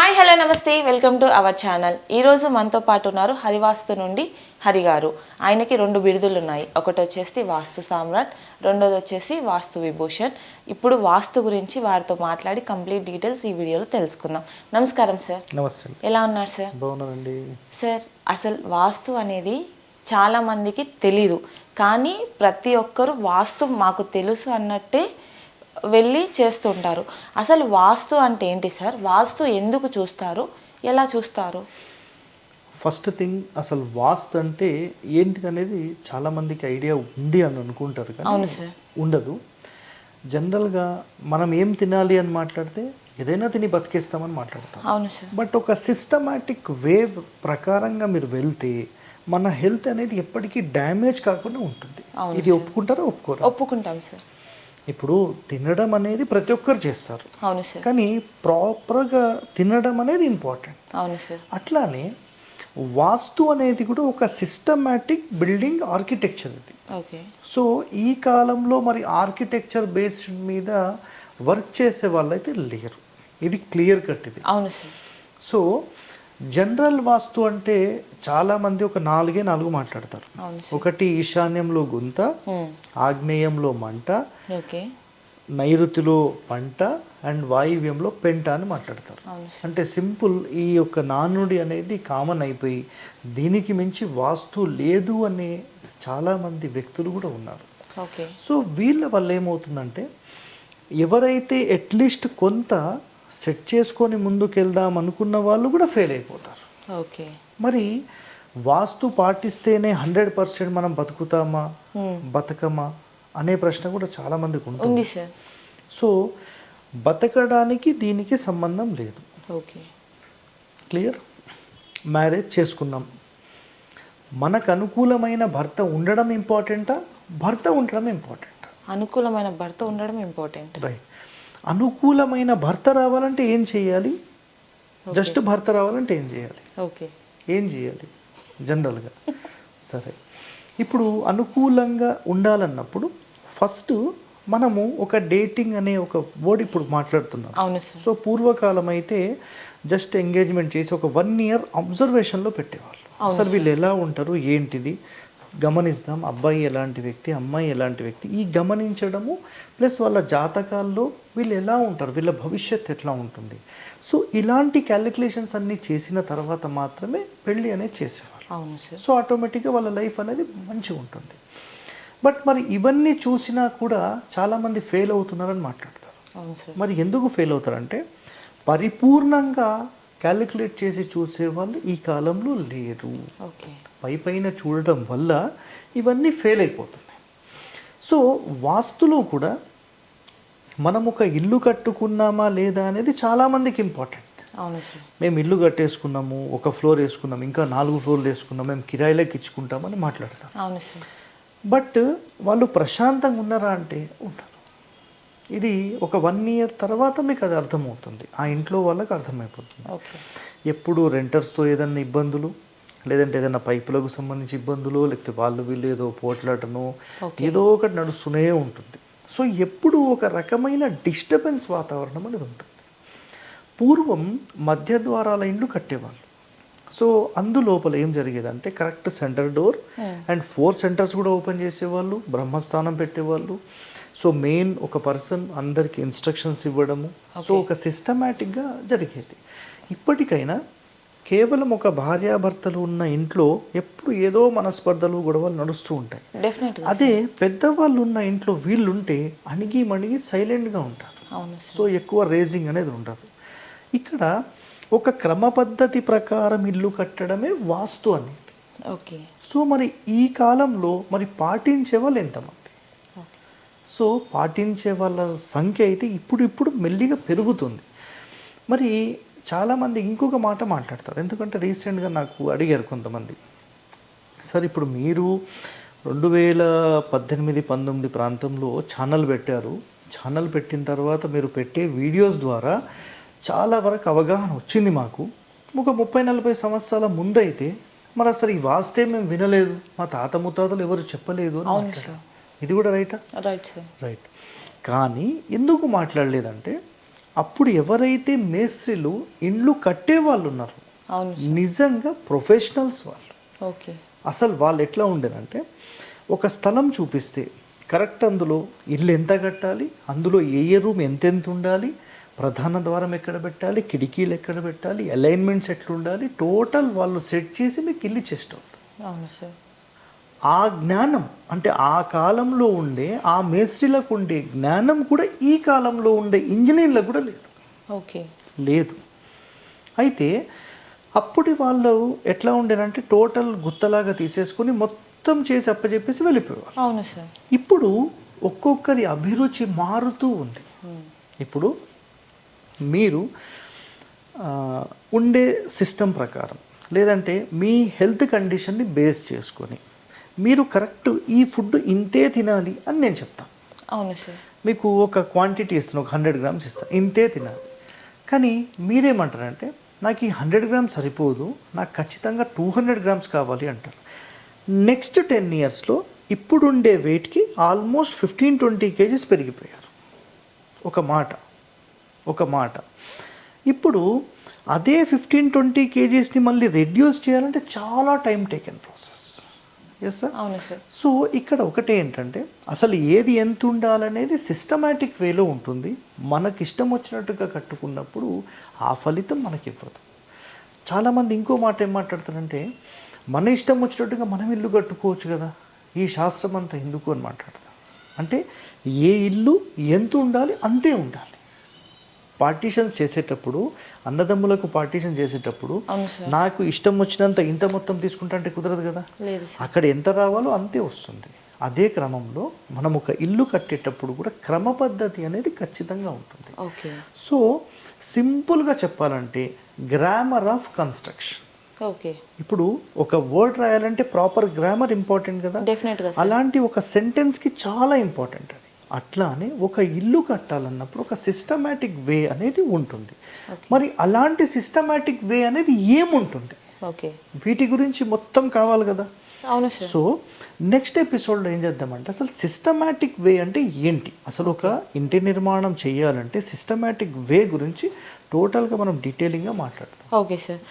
Hi hello నమస్తే welcome to our channel. ఈరోజు మనతో పాటు ఉన్నారు హరివాస్తు నుండి హరి గారు. ఆయనకి 2 బిరుదులు ఉన్నాయి. ఒకటి వచ్చేసి వాస్తు సామ్రాట్, రెండోది వచ్చేసి వాస్తు విభూషణ్. ఇప్పుడు వాస్తు గురించి వారితో మాట్లాడి కంప్లీట్ డీటెయిల్స్ ఈ వీడియోలో తెలుసుకుందాం. నమస్కారం సార్. నమస్తే. ఎలా ఉన్నారు సార్? బాగున్నానండి సార్. అసలు వాస్తు అనేది చాలా మందికి తెలీదు, కానీ ప్రతి ఒక్కరు వాస్తు మాకు తెలుసు అన్నట్టే వెళ్ళి చేస్తుంటారు. అసలు వాస్తు అంటే ఏంటి సార్? వాస్తు ఎందుకు చూస్తారు, ఎలా చూస్తారు? ఫస్ట్ థింగ్, అసలు వాస్తు అంటే ఏంటి అనేది చాలామందికి ఐడియా ఉంది అని అనుకుంటారు, కానీ అవును సార్, ఉండదు. జనరల్గా మనం ఏం తినాలి అని మాట్లాడితే ఏదైనా తిని బతికేస్తామని మాట్లాడతాం. అవును సార్. బట్ ఒక సిస్టమాటిక్ వే ప్రకారంగా మీరు వెళ్తే మన హెల్త్ అనేది ఎప్పటికీ డ్యామేజ్ కాకుండా ఉంటుంది. ఇది ఒప్పుకుంటారా? ఒప్పుకోరా? ఒప్పుకుంటాం సార్. ఇప్పుడు తినడం అనేది ప్రతి ఒక్కరు చేస్తారు, అవును సార్, కానీ ప్రాపర్గా తినడం అనేది ఇంపార్టెంట్. అవును సార్. అట్లానే వాస్తు అనేది కూడా ఒక సిస్టమాటిక్ బిల్డింగ్ ఆర్కిటెక్చర్ ఇది. ఓకే. సో ఈ కాలంలో మరి ఆర్కిటెక్చర్ బేస్డ్ మీద వర్క్ చేసే వాళ్ళైతే లేరు, ఇది క్లియర్ కట్ ఇది. అవును సార్. సో జనరల్ వాస్తు అంటే చాలామంది ఒక 4 మాట్లాడతారు. ఒకటి ఈశాన్యంలో గుంత, ఆగ్నేయంలో మంట, నైరుతిలో పంట అండ్ వాయువ్యంలో పెంట అని మాట్లాడతారు. అంటే సింపుల్, ఈ యొక్క నానుడి అనేది కామన్ అయిపోయి దీనికి మించి వాస్తు లేదు అనే చాలామంది వ్యక్తులు కూడా ఉన్నారు. సో వీళ్ళ వల్ల ఏమవుతుందంటే, ఎవరైతే అట్లీస్ట్ కొంత సెట్ చేసుకొని ముందుకెళ్దాం అనుకున్న వాళ్ళు కూడా ఫెయిల్ అయిపోతారు. ఓకే. మరి వాస్తు పాటిస్తేనే 100% మనం బతుకుతామా బతకమా అనే ప్రశ్న కూడా చాలా మందికి ఉంటుంది. సో బతకడానికి దీనికి సంబంధం లేదు. Okay, clear. మ్యారేజ్ చేసుకున్నాం, మనకు అనుకూలమైన భర్త ఉండడం ఇంపార్టెంటా, భర్త ఉండడం ఇంపార్టెంటా? అనుకూలమైన భర్త ఉండడం ఇంపార్టెంట్. రైట్. అనుకూలమైన భర్త రావాలంటే ఏం చేయాలి? జస్ట్ భర్త రావాలంటే ఏం చేయాలి? ఓకే. ఏం చేయాలి జనరల్గా? సరే, ఇప్పుడు అనుకూలంగా ఉండాలన్నప్పుడు ఫస్ట్ మనము ఒక డేటింగ్ అనే ఒక వర్డ్ ఇప్పుడు మాట్లాడుతున్నాం. అవును సార్. సో పూర్వకాలం అయితే జస్ట్ ఎంగేజ్మెంట్ చేసి ఒక 1 year అబ్జర్వేషన్లో పెట్టేవాళ్ళు. అసలు వీళ్ళు ఎలా ఉంటారు ఏంటిది గమనిస్తాం, అబ్బాయి ఎలాంటి వ్యక్తి, అమ్మాయి ఎలాంటి వ్యక్తి, ఈ గమనించడము ప్లస్ వాళ్ళ జాతకాల్లో వీళ్ళు ఎలా ఉంటారు, వీళ్ళ భవిష్యత్తు ఎట్లా ఉంటుంది. సో ఇలాంటి క్యాలిక్యులేషన్స్ అన్నీ చేసిన తర్వాత మాత్రమే పెళ్ళి అనేది చేసేవాళ్ళు. అవును సార్. సో ఆటోమేటిక్గా వాళ్ళ లైఫ్ అనేది మంచిగా ఉంటుంది. బట్ మరి ఇవన్నీ చూసినా కూడా చాలామంది ఫెయిల్ అవుతున్నారని మాట్లాడతారు. అవును సార్. మరి ఎందుకు ఫెయిల్ అవుతారంటే, పరిపూర్ణంగా క్యాలిక్యులేట్ చేసి చూసేవాళ్ళు ఈ కాలంలో లేరు. ఓకే. పైన చూడటం వల్ల ఇవన్నీ ఫెయిల్ అయిపోతున్నాయి. సో వాస్తులో కూడా మనం ఒక ఇల్లు కట్టుకున్నామా లేదా అనేది చాలామందికి ఇంపార్టెంట్. అవును సార్. మేము ఇల్లు కట్టేసుకున్నాము, ఒక ఫ్లోర్ వేసుకున్నాము, ఇంకా 4 ఫ్లోర్లు వేసుకున్నాము, మేము కిరాయిలోకి ఇచ్చుకుంటామని మాట్లాడతాం. అవును సార్. బట్ వాళ్ళు ప్రశాంతంగా ఉన్నారా అంటే ఉంటారు. ఇది ఒక 1 year తర్వాత మీకు అది అర్థమవుతుంది, ఆ ఇంట్లో వాళ్ళకి అర్థమైపోతుంది. ఎప్పుడు రెంటర్స్తో ఏదైనా ఇబ్బందులు, లేదంటే ఏదైనా పైపులకు సంబంధించి ఇబ్బందులు, లేకపోతే వాళ్ళు వీళ్ళు ఏదో పోట్లాటను ఏదో ఒకటి నడుస్తూనే ఉంటుంది. సో ఎప్పుడు ఒక రకమైన డిస్టర్బెన్స్ వాతావరణం అనేది ఉంటుంది. పూర్వం మధ్య ద్వారాల ఇండ్లు కట్టేవాళ్ళు. సో అందులోపల ఏం జరిగేదంటే, correct center door and 4 centers కూడా ఓపెన్ చేసేవాళ్ళు, బ్రహ్మస్థానం పెట్టేవాళ్ళు. సో మెయిన్ ఒక పర్సన్ అందరికి ఇన్స్ట్రక్షన్స్ ఇవ్వడము, సో ఒక సిస్టమేటిక్గా జరిగేది. ఇప్పటికైనా కేవలం ఒక భార్యాభర్తలు ఉన్న ఇంట్లో ఎప్పుడు ఏదో మనస్పర్ధలు గొడవలు నడుస్తూ ఉంటాయి. అదే పెద్దవాళ్ళు ఉన్న ఇంట్లో వీళ్ళుంటే అణిగి మణిగి సైలెంట్గా ఉంటారు. సో ఎక్కువ రేజింగ్ అనేది ఉండదు. ఇక్కడ ఒక క్రమ పద్ధతి ప్రకారం ఇల్లు కట్టడమే వాస్తు అనేది. ఓకే. సో మరి ఈ కాలంలో మరి పాటించే వాళ్ళు ఎంతమంది? సో పాటించే వాళ్ళ సంఖ్య అయితే ఇప్పుడు మెల్లిగా పెరుగుతుంది. మరి చాలామంది ఇంకొక మాట మాట్లాడతారు, ఎందుకంటే రీసెంట్గా నాకు అడిగారు కొంతమంది, సార్ ఇప్పుడు మీరు 2018-19 ప్రాంతంలో ఛానల్ పెట్టారు, ఛానల్ పెట్టిన తర్వాత మీరు పెట్టే వీడియోస్ ద్వారా చాలా వరకు అవగాహన వచ్చింది మాకు. ఒక 30-40 సంవత్సరాల ముందైతే మరి అసలు ఈ వాస్తే మేము వినలేదు, మా తాత ముత్తాతలు ఎవరు చెప్పలేదు అని మాట్లాడారు. ఇది కూడా రైటా? Right sir. రైట్. కానీ ఎందుకు మాట్లాడలేదంటే, అప్పుడు ఎవరైతే మేస్త్రీలు ఇండ్లు కట్టే వాళ్ళు ఉన్నారో అవును నిజంగా ప్రొఫెషనల్స్ వాళ్ళు. ఓకే అసలు వాళ్ళు ఎట్లా ఉండేనంటే ఒక స్థలం చూపిస్తే కరెక్ట్ అందులో ఇల్లు ఎంత కట్టాలి, అందులో ఏ రూమ్ ఎంతెంత ఉండాలి, ప్రధాన ద్వారం ఎక్కడ పెట్టాలి, కిటికీలు ఎక్కడ పెట్టాలి, అలైన్మెంట్స్ ఎట్లా ఉండాలి, టోటల్ వాళ్ళు సెట్ చేసి మీకు ఇల్లు ఇచ్చేస్తారు. అవును సార్. ఆ జ్ఞానం అంటే ఆ కాలంలో ఉండే ఆ మేస్త్రీలకు ఉండే జ్ఞానం కూడా ఈ కాలంలో ఉండే ఇంజనీర్లకు కూడా లేదు. ఓకే లేదు. అయితే అప్పుడు వాళ్ళు ఎట్లా ఉండేనంటే టోటల్ గుత్తలాగా తీసేసుకొని మొత్తం చేసి అప్పచెప్పేసి వెళ్ళిపోయేవారు. అవును సార్. ఇప్పుడు ఒక్కొక్కరి అభిరుచి మారుతూ ఉంది. ఇప్పుడు మీరు ఉండే సిస్టమ్ ప్రకారం లేదంటే మీ హెల్త్ కండిషన్ని బేస్ చేసుకొని మీరు కరెక్ట్ ఈ ఫుడ్ ఇంతే తినాలి అని నేను చెప్తాను. అవును సార్. మీకు ఒక క్వాంటిటీ ఇస్తాను, ఒక 100 grams ఇస్తాను, ఇంతే తినాలి. కానీ మీరేమంటారంటే నాకు ఈ 100 grams సరిపోదు, నాకు ఖచ్చితంగా 200 grams కావాలి అంటారు. నెక్స్ట్ 10 yearsలో ఇప్పుడుండే వెయిట్కి ఆల్మోస్ట్ 15-20 kgs పెరిగిపోయారు. ఒక మాట ఇప్పుడు అదే 15-20 kgsని మళ్ళీ రెడ్యూస్ చేయాలంటే చాలా time taken process. Yes sir. అవును సార్. సో ఇక్కడ ఒకటే ఏంటంటే అసలు ఏది ఎంత ఉండాలనేది సిస్టమాటిక్ వేలో ఉంటుంది. మనకి ఇష్టం వచ్చినట్టుగా కట్టుకున్నప్పుడు ఆ ఫలితం మనకి ఇవ్వదు. చాలామంది ఇంకో మాట ఏం మాట్లాడతారంటే మన ఇష్టం వచ్చినట్టుగా మనం ఇల్లు కట్టుకోవచ్చు కదా, ఈ శాస్త్రం అంతా ఎందుకు అని మాట్లాడతారు. అంటే ఏ ఇల్లు ఎంత ఉండాలి అంతే ఉండాలి. పార్టీషన్స్ చేసేటప్పుడు అన్నదమ్ములకు పార్టీషన్ చేసేటప్పుడు నాకు ఇష్టం వచ్చినంత ఇంత మొత్తం తీసుకుంటా అంటే కుదరదు కదా. అక్కడ ఎంత రావాలో అంతే వస్తుంది. అదే క్రమంలో మనం ఒక ఇల్లు కట్టేటప్పుడు కూడా క్రమ పద్ధతి అనేది ఖచ్చితంగా ఉంటుంది. సో సింపుల్గా చెప్పాలంటే గ్రామర్ ఆఫ్ కన్స్ట్రక్షన్. ఓకే. ఇప్పుడు ఒక వర్డ్ రాయాలంటే ప్రాపర్ గ్రామర్ ఇంపార్టెంట్ కదా. అలాంటి ఒక సెంటెన్స్కి చాలా ఇంపార్టెంట్ అది. అట్లానే ఒక ఇల్లు కట్టాలన్నప్పుడు ఒక సిస్టమాటిక్ వే అనేది ఉంటుంది. మరి అలాంటి సిస్టమాటిక్ వే అనేది ఏముంటుంది, వీటి గురించి మొత్తం కావాలి కదా. సో నెక్స్ట్ ఎపిసోడ్లో ఏం చేద్దామంటే అసలు సిస్టమాటిక్ వే అంటే ఏంటి, అసలు ఒక ఇంటి నిర్మాణం చేయాలంటే సిస్టమాటిక్ వే గురించి టోటల్గా మనం డీటెయిలింగ్గా మాట్లాడతాం. Okay sir.